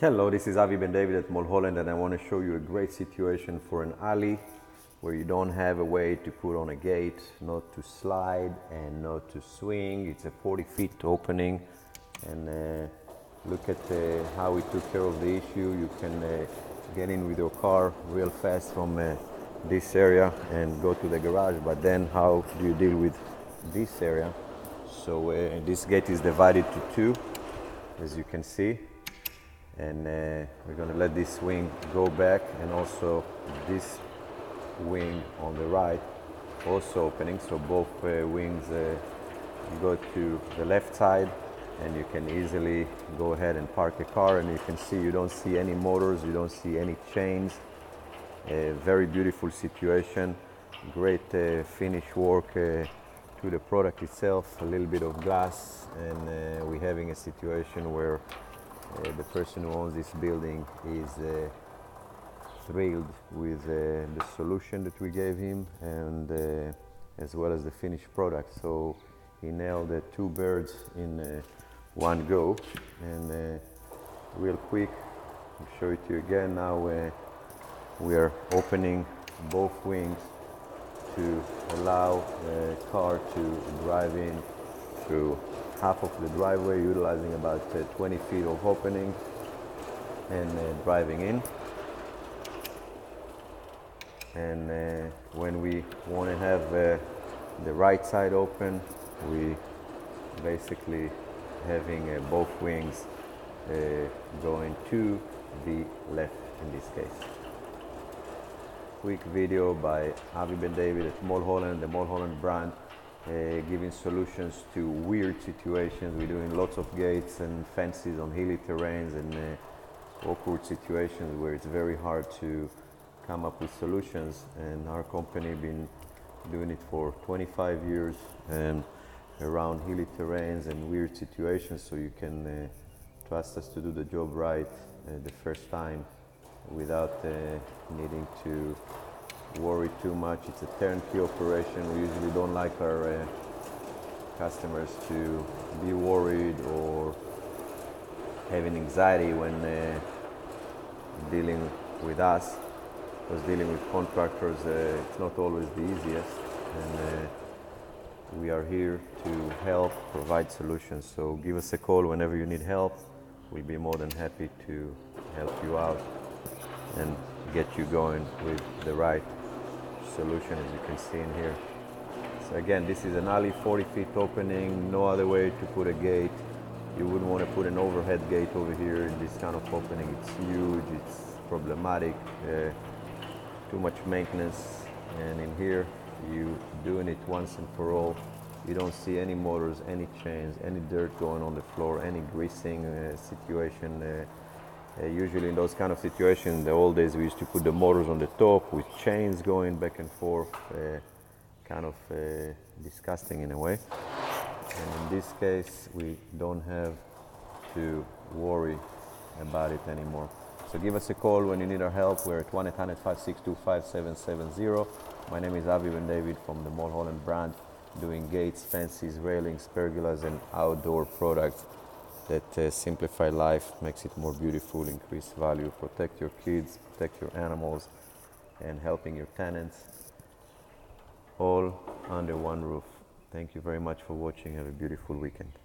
Hello, this is Avi Ben David at Mulholland, and I want to show you a great situation for an alley where you don't have a way to put on a gate, not to slide and not to swing. It's a 40 feet opening, and look at how we took care of the issue. You can get in with your car real fast from this area and go to the garage, but then how do you deal with this area? So this gate is divided to two, as you can see. And we're going to let this wing go back, and also this wing on the right also opening, so both wings go to the left side, and you can easily go ahead and park a car. And you can see you don't see any motors, you don't see any chains. A very beautiful situation, great finish work to the product itself, a little bit of glass, and we're having a situation where the person who owns this building is thrilled with the solution that we gave him, and as well as the finished product. So he nailed two birds in one go. And real quick, I'll show it to you again. Now we are opening both wings to allow the car to drive in through half of the driveway, utilizing about 20 feet of opening, and driving in. And when we want to have the right side open, we basically having both wings going to the left in this case. Quick video by Avi Ben David at Mulholland, the Mulholland brand, giving solutions to weird situations. We're doing lots of gates and fences on hilly terrains and awkward situations where it's very hard to come up with solutions. And our company been doing it for 25 years and around hilly terrains and weird situations, so you can trust us to do the job right the first time without needing to worry too much. It's a turnkey operation. We usually don't like our customers to be worried or having anxiety when dealing with us, because dealing with contractors, it's not always the easiest, and we are here to help provide solutions. So give us a call whenever you need help. We'll be more than happy to help you out and get you going with the right solution, as you can see in here. So again, this is an alley, 40 feet opening, no other way to put a gate. You wouldn't want to put an overhead gate over here in this kind of opening. It's huge, it's problematic, too much maintenance. And in here, you doing it once and for all. You don't see any motors, any chains, any dirt going on the floor, any greasing situation. Usually in those kind of situations, in the old days, we used to put the motors on the top with chains going back and forth, kind of disgusting in a way. And in this case, we don't have to worry about it anymore. So give us a call when you need our help. We're at 1-800-562-5770. My name is Avi Ben David from the Mulholland brand, doing gates, fences, railings, pergolas, and outdoor products that simplify life, makes it more beautiful, increase value, protect your kids, protect your animals, and helping your tenants, all under one roof. Thank you very much for watching. Have a beautiful weekend.